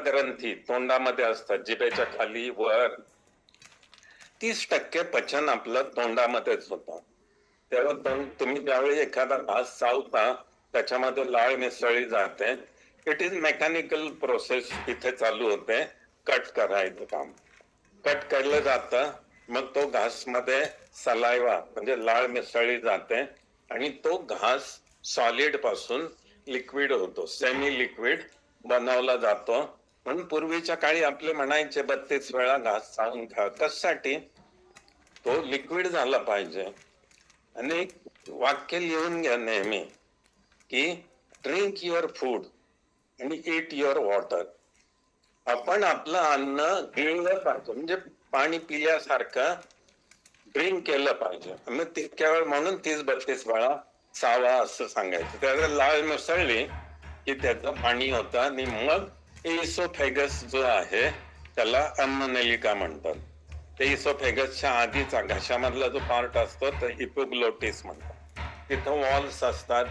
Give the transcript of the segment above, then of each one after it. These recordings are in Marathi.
ग्रंथी तोंडामध्ये असतात, जिभेच्या खाली वर 30% पचन आपलं तोंडामध्येच होतं. तेव्हा तुम्ही ज्यावेळी एखादा घास चावता त्याच्यामध्ये लाळ मिसळली जाते. इट इज मेकॅनिकल प्रोसेस इथे चालू होते. कट करायचं काम कट केलं जातं, मग तो घास मध्ये सलायवा म्हणजे लाळ मिसळली जाते आणि तो घास सॉलिड पासून लिक्विड होतो, सेमी लिक्विड बनवला जातो. म्हणून पूर्वीच्या काळी आपले म्हणायचे 32 वेळा घास चावून खा. कशासाठी? तो लिक्विड झाला पाहिजे. आणि वाक्य लिहून घ्या नेहमी की ड्रिंक युअर फूड आणि ईट युअर वॉटर. आपण आपलं अन्न गिळलं पाहिजे, म्हणजे पाणी पिल्यासारखं ड्रिंक केलं पाहिजे. मग तितक्या वेळ म्हणून 30-32 वेळा चावा असं सांगायचं. त्याला लाळ मिसळली की त्याचं पाणी होतं आणि मग इसोफेगस जो आहे त्याला अन्ननलिका म्हणतात. ते इसोफेगसच्या आधीचा घशामधला जो पार्ट असतो तर इपिग्लोटिस म्हणतात. तिथं वॉल्स असतात,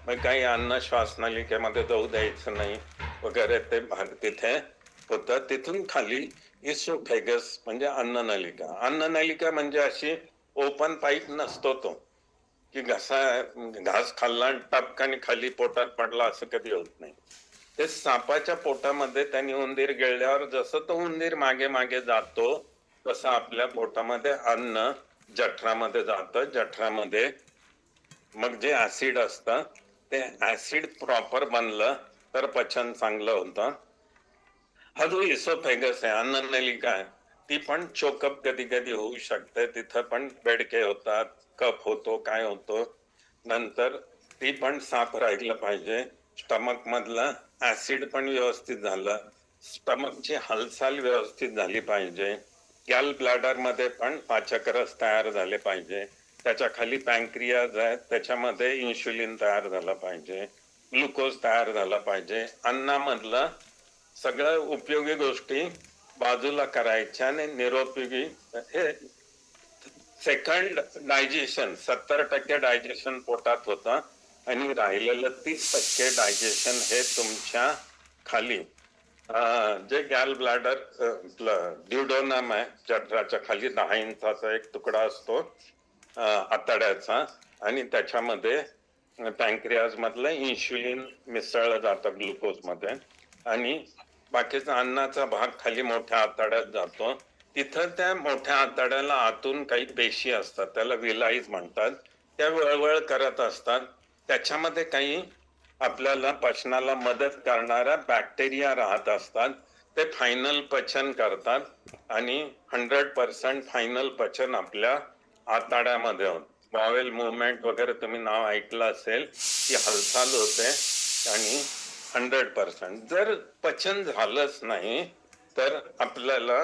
मग काही अन्न श्वासनलिकेमध्ये जाऊ द्यायचं नाही वगैरे, ते भाग तिथे होतं. तिथून खाली इसोफेगस म्हणजे अन्ननलिका. अन्ननलिका म्हणजे अशी ओपन पाईप नसतो तो की घास खाल्ला आणि टपकाने खाली पोटात पडला, असं कधी होत नाही. ते सापाच्या पोटामध्ये त्यांनी उंदीर गिळल्यावर जसं तो उंदीर मागे मागे जातो तसं आपल्या पोटामध्ये अन्न जठरामध्ये जातं. जठरामध्ये मग जे ऍसिड असतं ते ऍसिड प्रॉपर बनलं तर पचन चांगलं होतं. हा जो इसोफेगस आहे, अन्ननलिका आहे, ती पण चोकअप कधी कधी होऊ शकते. तिथं पण बेडके होतात, कफ होतो, काय होतो. नंतर ती पण साफ राहिलं पाहिजे. स्टमक मधलं ऍसिड पण व्यवस्थित झालं, स्टमकची हालचाल व्यवस्थित झाली पाहिजे. गॅल ब्लॅडर मध्ये पण पाचक रस तयार झाले पाहिजे. त्याच्या खाली पॅनक्रियाज आहे, त्याच्यामध्ये इन्शुलिन तयार झालं पाहिजे, ग्लुकोज तयार झाला पाहिजे. अन्नामधलं सगळ्या उपयोगी गोष्टी बाजूला करायच्या आणि निरुपयोगी. हे सेकंड डायजेशन 70% डायजेशन पोटात होतं आणि राहिलेलं 30% डायजेशन हे तुमच्या खाली जे गॅल ब्लॅडर ड्युओडेनम आहे, जठराच्या खाली 10 इंचाचा एक तुकडा असतो आतड्याचा, आणि त्याच्यामध्ये पॅनक्रियाज मधलं इन्शुलिन मिसळलं जातं ग्लुकोज मध्ये, आणि बाकीचा अन्नाचा भाग खाली मोठ्या आतड्यात जातो. तिथं त्या मोठ्या आतड्याला आतून काही पेशी असतात, त्याला विलाईज म्हणतात. त्या वळवळ करत असतात. त्याच्यामध्ये काही आपल्याला पचनाला मदत करणाऱ्या बॅक्टेरिया राहत असतात. ते फायनल पचन करतात आणि 100% फायनल पचन आपल्या आतड्यामध्ये होतं. बॉवेल मुवमेंट वगैरे तुम्ही नाव ऐकलं असेल, की हालचाल होते आणि 100%. जर पचन झालंच नाही तर आपल्याला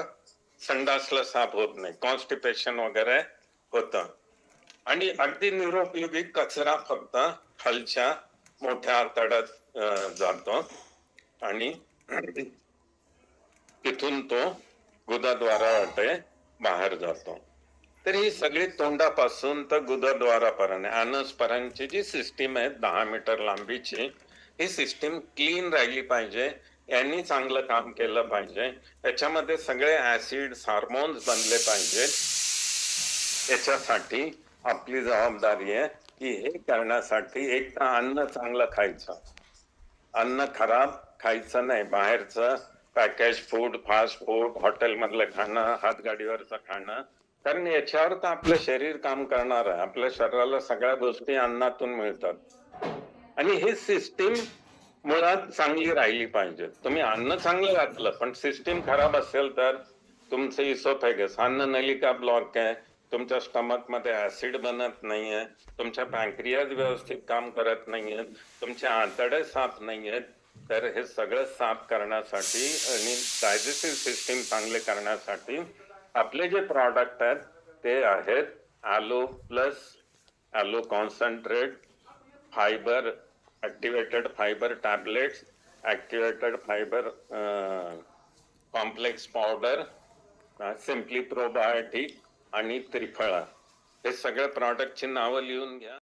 संडासला साफ होत नाही, कॉन्स्टिपेशन वगैरे होतं. आणि अगदी निरुपयोगी कचरा फक्त खालच्या मोठ्या आतड्यात जातो आणि तिथून तो गुदाद्वारावाटे बाहेर जातो. तर ही सगळी तोंडापासून तर गुदाद्वारापर्यंत अनसपर्यंतची जी सिस्टीम आहे 10 मीटर लांबीची, ही सिस्टीम क्लीन राहिली पाहिजे. यांनी चांगलं काम केलं पाहिजे. त्याच्यामध्ये सगळे ऍसिड्स, हार्मोन्स बनले पाहिजेत. याच्यासाठी आपली जबाबदारी आहे की हे करण्यासाठी एक तर अन्न चांगलं खायचं, अन्न खराब खायचं नाही, बाहेरचं package food, fast food, hotel मधलं खाणं, हातगाडीवरचं खाणं. कारण याच्यावर तर आपलं शरीर काम करणार आहे. आपल्या शरीराला सगळ्या गोष्टी अन्नातून मिळतात आणि ही सिस्टीम मुळात चांगली राहिली पाहिजे. तुम्ही अन्न चांगलं घातलं पण सिस्टीम खराब असेल तर तुमचं इसोफेगस, अन्ननलिका ब्लॉक आहे, तुमच्या स्टमक मध्ये ऍसिड बनत नाहीये, तुमच्या पॅनक्रियाज व्यवस्थित काम करत नाहीये, तुमच्या आतडे साफ नाहीयेत. तर हे सगळं साफ करण्यासाठी आणि डायजेस्टिव्ह सिस्टीम चांगले करण्यासाठी आपले जे प्रॉडक्ट आहेत ते आहेत aloe plus, aloe concentrate, fibre, activated fibre tablets, activated fibre complex powder, simply probiotic आणि त्रिफळा. हे सगळ्या प्रॉडक्टची नावं लिहून घ्या.